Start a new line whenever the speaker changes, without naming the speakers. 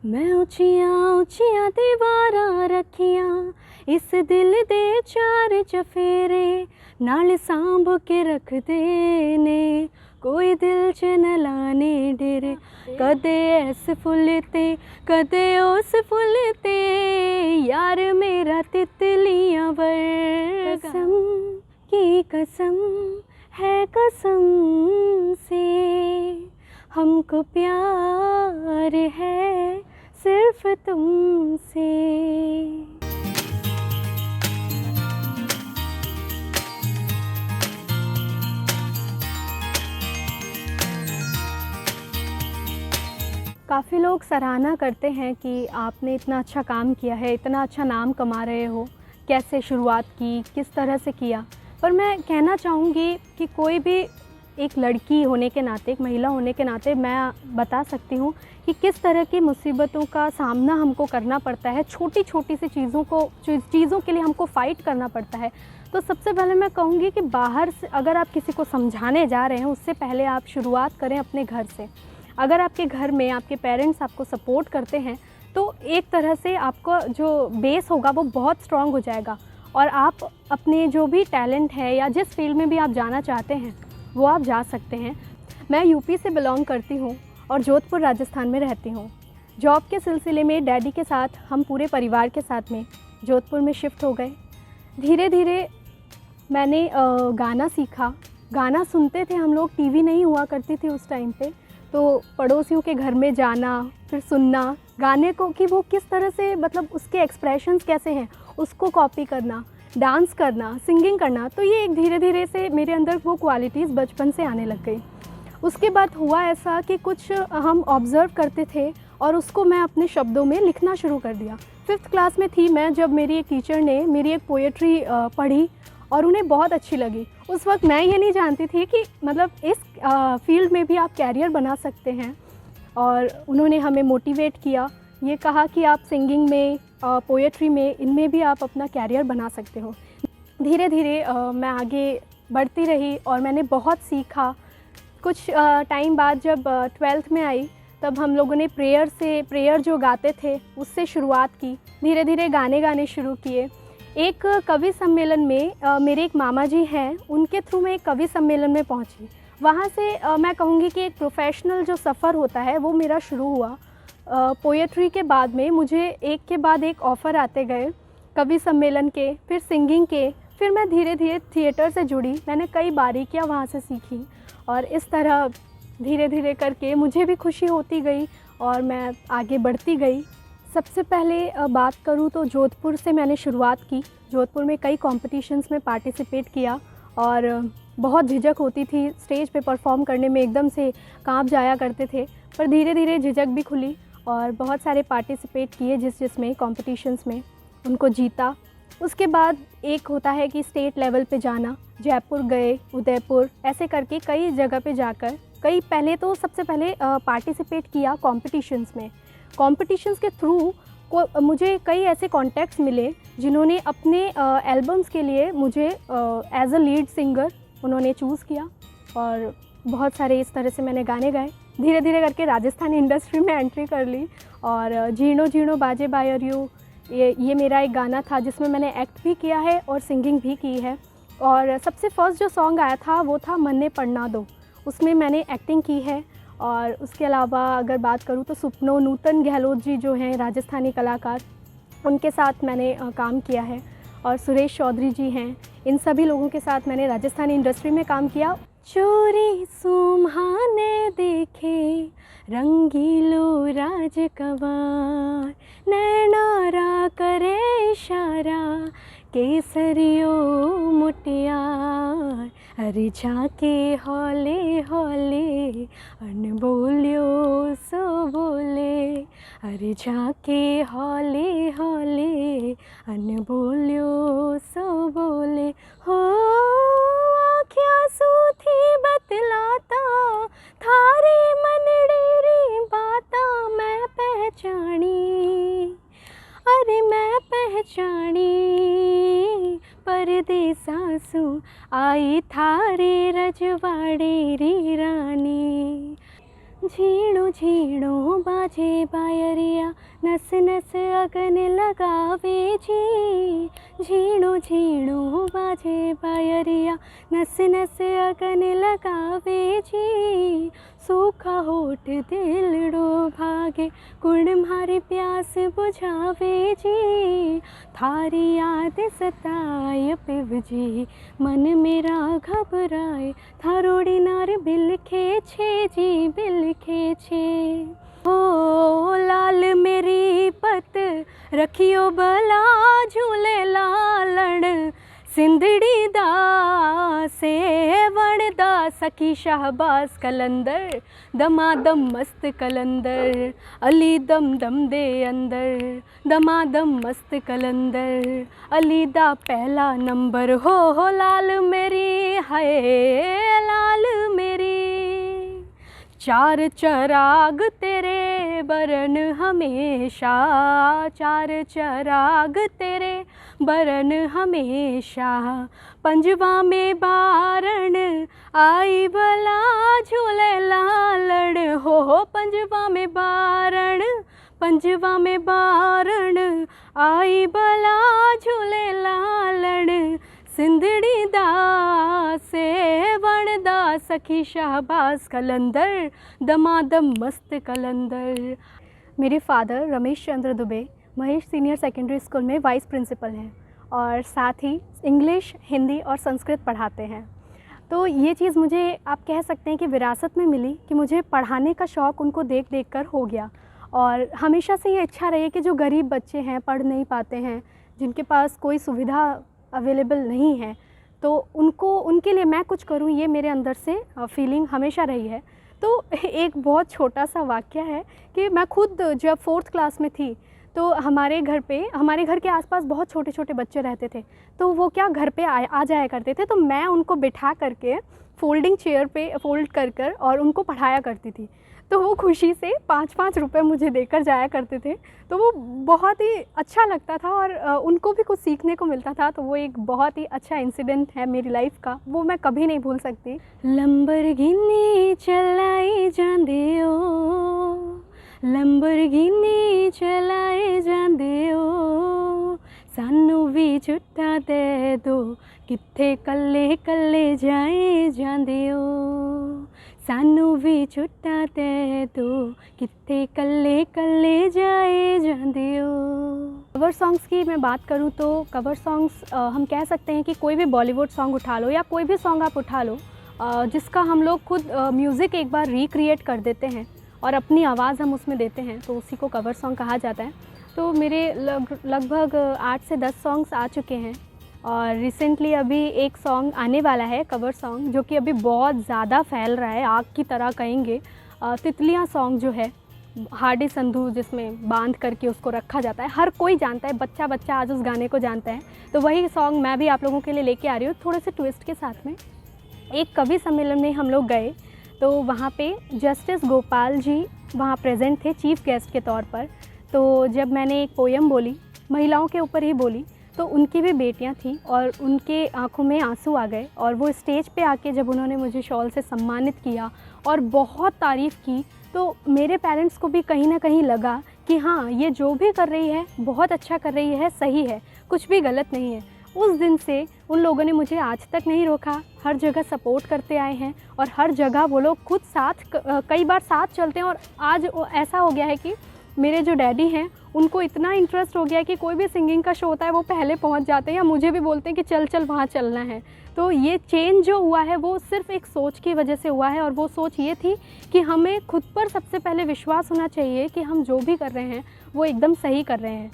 मैं ऊंचियां ऊंचियां दीवारां रखियां, इस दिल दे चार चफेरे, नाल सांभ के रख देने, कोई दिल च न लाने डेरे। कदे ऐस फुल ते कदे उस फुल ते, यार मेरा तितलियां वर्गा। कसम की कसम है कसम से, हमको प्यार है सिर्फ तुमसे। काफ़ी लोग सराहना करते हैं कि आपने इतना अच्छा काम किया है, इतना अच्छा नाम कमा रहे हो, कैसे शुरुआत की, किस तरह से किया। पर मैं कहना चाहूँगी कि कोई भी एक लड़की होने के नाते, एक महिला होने के नाते मैं बता सकती हूँ कि किस तरह की मुसीबतों का सामना हमको करना पड़ता है। छोटी छोटी सी चीज़ों के लिए हमको फ़ाइट करना पड़ता है। तो सबसे पहले मैं कहूँगी कि बाहर से अगर आप किसी को समझाने जा रहे हैं, उससे पहले आप शुरुआत करें अपने घर से। अगर आपके घर में आपके पेरेंट्स आपको सपोर्ट करते हैं तो एक तरह से आपका जो बेस होगा वो बहुत स्ट्रॉन्ग हो जाएगा, और आप अपने जो भी टैलेंट है या जिस फील्ड में भी आप जाना चाहते हैं वो आप जा सकते हैं। मैं यूपी से बिलोंग करती हूँ और जोधपुर राजस्थान में रहती हूँ। जॉब के सिलसिले में डैडी के साथ हम पूरे परिवार के साथ में जोधपुर में शिफ्ट हो गए। धीरे धीरे मैंने गाना सीखा। गाना सुनते थे हम लोग, टीवी नहीं हुआ करती थी उस टाइम पे, तो पड़ोसियों के घर में जाना, फिर सुनना गाने को कि वो किस तरह से, मतलब उसके एक्सप्रेशंस कैसे हैं, उसको कॉपी करना, डांस करना, सिंगिंग करना। तो ये एक धीरे धीरे से मेरे अंदर वो क्वालिटीज़ बचपन से आने लग गई। उसके बाद हुआ ऐसा कि कुछ हम ऑब्ज़र्व करते थे और उसको मैं अपने शब्दों में लिखना शुरू कर दिया। 5th क्लास में थी मैं जब मेरी एक टीचर ने मेरी एक पोएट्री पढ़ी और उन्हें बहुत अच्छी लगी। उस वक्त मैं ये नहीं जानती थी कि मतलब इस फील्ड में भी आप कैरियर बना सकते हैं, और उन्होंने हमें मोटिवेट किया, ये कहा कि आप सिंगिंग में, पोएट्री में, इनमें भी आप अपना कैरियर बना सकते हो। धीरे धीरे मैं आगे बढ़ती रही और मैंने बहुत सीखा। कुछ टाइम बाद जब 12th में आई तब हम लोगों ने प्रेयर जो गाते थे उससे शुरुआत की। धीरे धीरे गाने गाने शुरू किए। एक कवि सम्मेलन में मेरे एक मामा जी हैं, उनके थ्रू मैं एक कवि सम्मेलन में पहुंची। वहाँ से मैं कहूँगी कि एक प्रोफेशनल जो सफ़र होता है वो मेरा शुरू हुआ। पोएट्री के बाद में मुझे एक के बाद एक ऑफ़र आते गए, कवि सम्मेलन के, फिर सिंगिंग के, फिर मैं धीरे धीरे थिएटर से जुड़ी। मैंने कई बारीकियाँ वहाँ से सीखी और इस तरह धीरे धीरे करके मुझे भी खुशी होती गई और मैं आगे बढ़ती गई। सबसे पहले बात करूँ तो जोधपुर से मैंने शुरुआत की। जोधपुर में कई कॉम्पिटिशन्स में पार्टिसिपेट किया और बहुत झिझक होती थी स्टेज पे परफॉर्म करने में, एकदम से काँप जाया करते थे। पर धीरे धीरे झिझक भी खुली और बहुत सारे पार्टिसिपेट किए जिसमें कॉम्पिटिशन्स में, उनको जीता। उसके बाद एक होता है कि स्टेट लेवल पे जाना, जयपुर गए, उदयपुर, ऐसे करके कई जगह पे जाकर पहले तो सबसे पहले पार्टिसिपेट किया कॉम्पिटिशन्स में। कॉम्पिटिशन्स के थ्रू मुझे कई ऐसे कॉन्टैक्ट्स मिले जिन्होंने अपने एल्बम्स के लिए मुझे एज अ लीड सिंगर उन्होंने चूज़ किया और बहुत सारे इस तरह से मैंने गाने गाए। धीरे धीरे करके राजस्थानी इंडस्ट्री में एंट्री कर ली और जीणो जीणो बाजे बायरियो, ये मेरा एक गाना था जिसमें मैंने एक्ट भी किया है और सिंगिंग भी की है। और सबसे फर्स्ट जो सॉन्ग आया था वो था मन्ने पढ़ना दो, उसमें मैंने एक्टिंग की है। और उसके अलावा अगर बात करूँ तो सुपनो नूतन गहलोत जी जो हैं राजस्थानी कलाकार, उनके साथ मैंने काम किया है, और सुरेश चौधरी जी हैं, इन सभी लोगों के साथ मैंने राजस्थानी इंडस्ट्री में काम किया। चोरी सुम्हाने देखे रंगीलो राजकवार, नैनारा करे इशारा केसरियो मुटियार, अरे झाके हौले हौले अनबोलियो सो बोले, अरे झाके हौले हौले अनबोलियो सो बोले। हो आँखियाँ सूथी बतलाता थारी मनडेरी बाता मैं पहचानी, अरे मैं पहचानी परदेसासु आई थारे रजवाड़े री रानी। झीणो झीणो बाजे बायरिया, नस नस अगन लगावे जी। झीणो झीणो बाजे बायरिया, नस नस अगन लगावे जी। सूखा होठ दिलड़ो भागे, गुण मारी प्यास बुझावे जी। थारी याद सताए पिव जी, मन मेरा घबराए। थारोड़ी नार बिलखे छे जी, बिलखे छे। ओ लाल मेरी पत रखियो भला, झूले लालण सिंधड़ी दा सेवण दा। सखी शाहबाज कलंदर, दमादम मस्त कलंदर। अली दम दम दे अंदर, दमादम मस्त कलंदर। अली दा पहला नंबर हो लाल मेरी, हाय लाल मेरी। चार चराग तेरे बरन हमेशा, चार चराग तेरे बरन हमेशा। पंजवा में बारण आई भला, झूले लालड़ हो। पंजवा में बारण, पंजवा में बारण आई भला, झूले लालड़ सिंधड़ी दा सेवण दा। सखी शाहबाज कलंदर, दमादम मस्त कलंदर। मेरे father Ramesh Chandra Dubey Mahesh senior secondary school में वाइस प्रिंसिपल हैं और साथ ही इंग्लिश, हिंदी और संस्कृत पढ़ाते हैं। तो ये चीज़ मुझे आप कह सकते हैं कि विरासत में मिली कि मुझे पढ़ाने का शौक़ उनको देख देख कर हो गया। और हमेशा से ये इच्छा रही है कि जो गरीब बच्चे हैं, पढ़ नहीं पाते हैं, जिनके पास कोई सुविधा अवेलेबल नहीं है, तो उनको, उनके लिए मैं कुछ करूं, ये मेरे अंदर से फीलिंग हमेशा रही है। तो एक बहुत छोटा सा वाक़या है कि मैं खुद जब 4th क्लास में थी तो हमारे घर के आसपास बहुत छोटे छोटे बच्चे रहते थे। तो वो क्या घर पे आ जाया करते थे, तो मैं उनको बिठा करके फोल्डिंग चेयर पे फोल्ड कर और उनको पढ़ाया करती थी। तो वो खुशी से 5-5 रुपए मुझे देकर जाया करते थे। तो वो बहुत ही अच्छा लगता था और उनको भी कुछ सीखने को मिलता था। तो वो एक बहुत ही अच्छा इंसिडेंट है मेरी लाइफ का, वो मैं कभी नहीं भूल सकती। लंबरगिनी चलाई जांदे ओ, लंबरगिनी चलाए जांदे ओ। सानू भी छुट्टा दे दो, कित्थे कल्ले कल्ले जाए जांदे ओ। सानू भी छुट्टा दे दो, कित्थे कल्ले कल्ले जाए जांदे ओ। कवर सॉन्ग्स की मैं बात करूँ तो कवर सॉन्ग्स हम कह सकते हैं कि कोई भी बॉलीवुड सॉन्ग उठा लो या कोई भी सॉन्ग आप उठा लो, जिसका हम लोग खुद म्यूज़िक एक बार रिक्रिएट कर देते हैं और अपनी आवाज़ हम उसमें देते हैं, तो उसी को कवर सॉन्ग कहा जाता है। तो मेरे लगभग 8 से 10 सॉन्ग्स आ चुके हैं और रिसेंटली अभी एक सॉन्ग आने वाला है, कवर सॉन्ग, जो कि अभी बहुत ज़्यादा फैल रहा है, आग की तरह कहेंगे। तितलियाँ सॉन्ग जो है, हार्डी संधू जिसमें बांध करके उसको रखा जाता है, हर कोई जानता है, बच्चा बच्चा आज उस गाने को जानता है। तो वही सॉन्ग मैं भी आप लोगों के लिए लेके आ रही हूँ, थोड़े से ट्विस्ट के साथ में। एक कवि सम्मेलन में हम लोग गए, तो वहाँ पे जस्टिस गोपाल जी वहाँ प्रेजेंट थे चीफ़ गेस्ट के तौर पर। तो जब मैंने एक पोएम बोली, महिलाओं के ऊपर ही बोली, तो उनकी भी बेटियां थीं और उनके आंखों में आंसू आ गए। और वो स्टेज पे आके जब उन्होंने मुझे शॉल से सम्मानित किया और बहुत तारीफ़ की, तो मेरे पेरेंट्स को भी कहीं ना कहीं लगा कि हाँ, ये जो भी कर रही है बहुत अच्छा कर रही है, सही है, कुछ भी गलत नहीं है। उस दिन से उन लोगों ने मुझे आज तक नहीं रोका, हर जगह सपोर्ट करते आए हैं और हर जगह वो लोग खुद साथ कई बार साथ चलते हैं। और आज ऐसा हो गया है कि मेरे जो डैडी हैं उनको इतना इंटरेस्ट हो गया है कि कोई भी सिंगिंग का शो होता है वो पहले पहुंच जाते हैं या मुझे भी बोलते हैं कि चल चल वहाँ चलना है। तो ये चेंज जो हुआ है वो सिर्फ एक सोच की वजह से हुआ है, और वो सोच ये थी कि हमें खुद पर सबसे पहले विश्वास होना चाहिए कि हम जो भी कर रहे हैं वो एकदम सही कर रहे हैं।